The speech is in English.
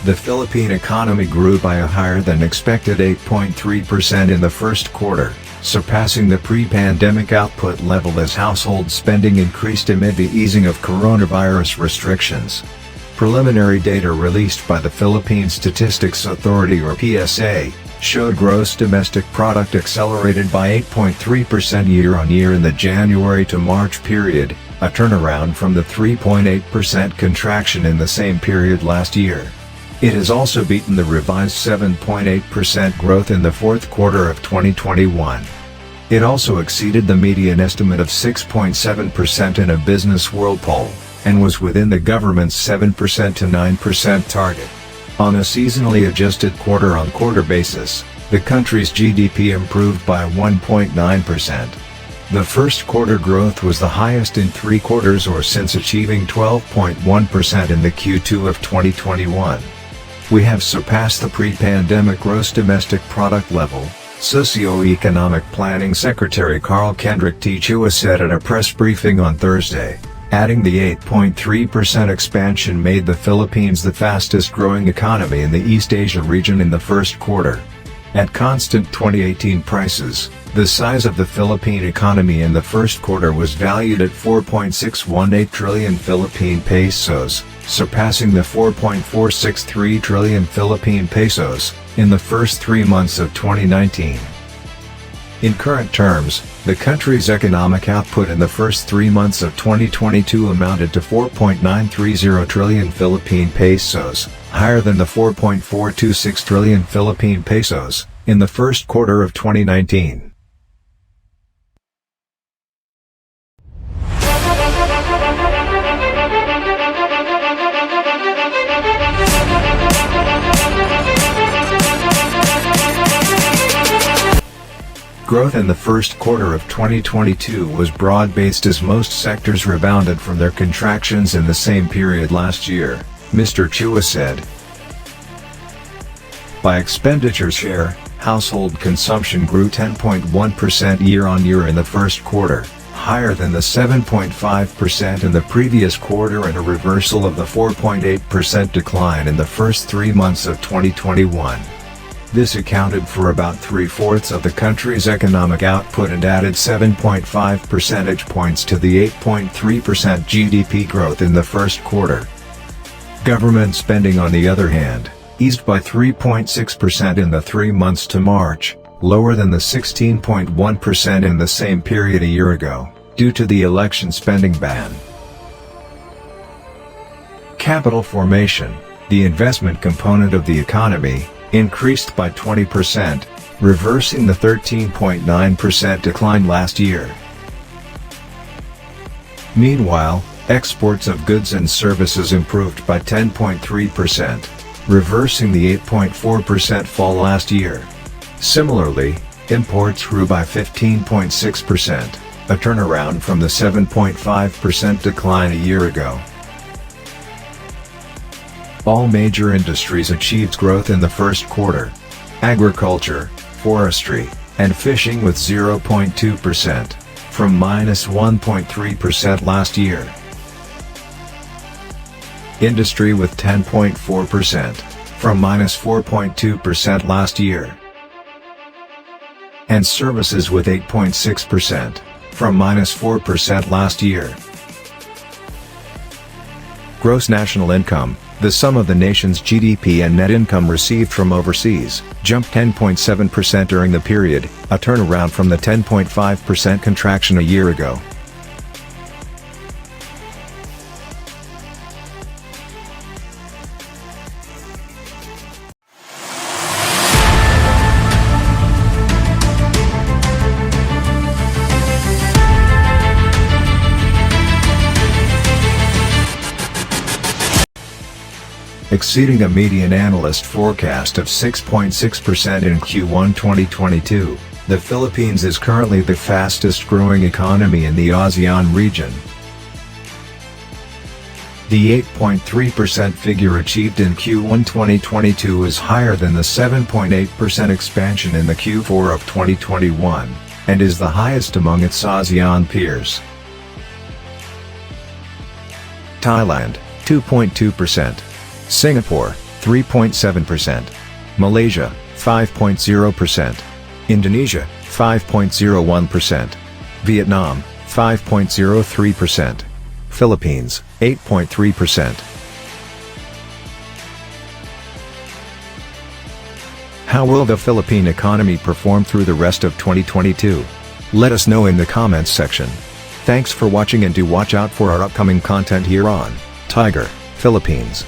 The Philippine economy grew by a higher-than-expected 8.3% in the first quarter, surpassing the pre-pandemic output level as household spending increased amid the easing of coronavirus restrictions. Preliminary data released by the Philippine Statistics Authority or PSA, showed gross domestic product accelerated by 8.3% year-on-year in the January to March period, a turnaround from the 3.8% contraction in the same period last year. It has also beaten the revised 7.8% growth in the fourth quarter of 2021. It also exceeded the median estimate of 6.7% in a BusinessWorld poll, and was within the government's 7% to 9% target. On a seasonally adjusted quarter-on-quarter basis, the country's GDP improved by 1.9%. The first quarter growth was the highest in 3 quarters or since achieving 12.1% in the Q2 of 2021. We have surpassed the pre-pandemic gross domestic product level, Socio-Economic Planning Secretary Carl Kendrick T. Chua said at a press briefing on Thursday, adding the 8.3% expansion made the Philippines the fastest-growing economy in the East Asia region in the first quarter. At constant 2018 prices, the size of the Philippine economy in the first quarter was valued at 4.618 trillion Philippine pesos, surpassing the 4.463 trillion Philippine pesos in the first 3 months of 2019. In current terms, the country's economic output in the first 3 months of 2022 amounted to 4.930 trillion Philippine pesos, higher than the 4.426 trillion Philippine pesos in the first quarter of 2019. Growth in the first quarter of 2022 was broad-based as most sectors rebounded from their contractions in the same period last year, Mr. Chua said. By expenditure share, household consumption grew 10.1% year-on-year in the first quarter, higher than the 7.5% in the previous quarter and a reversal of the 4.8% decline in the first 3 months of 2021. This accounted for about 3/4 of the country's economic output and added 7.5 percentage points to the 8.3% GDP growth in the first quarter. Government spending, on the other hand, eased by 3.6% in the 3 months to March, lower than the 16.1% in the same period a year ago, due to the election spending ban. Capital formation, the investment component of the economy, increased by 20%, reversing the 13.9% decline last year. Meanwhile, exports of goods and services improved by 10.3%, reversing the 8.4% fall last year. Similarly, imports grew by 15.6%, a turnaround from the 7.5% decline a year ago. All major industries achieved growth in the first quarter. Agriculture, forestry, and fishing with 0.2%, from -1.3% last year. Industry with 10.4%, from -4.2% last year. And services with 8.6%, from -4% last year. Gross national income, the sum of the nation's GDP and net income received from overseas, jumped 10.7% during the period, a turnaround from the 10.5% contraction a year ago. Exceeding a median analyst forecast of 6.6% in Q1 2022, the Philippines is currently the fastest-growing economy in the ASEAN region. The 8.3% figure achieved in Q1 2022 is higher than the 7.8% expansion in the Q4 of 2021, and is the highest among its ASEAN peers. Thailand, 2.2%. Singapore, 3.7%. Malaysia, 5.0%. Indonesia, 5.01%. Vietnam, 5.03%. Philippines, 8.3%. How will the Philippine economy perform through the rest of 2022? Let us know in the comments section. Thanks for watching, and do watch out for our upcoming content here on Tiger, Philippines.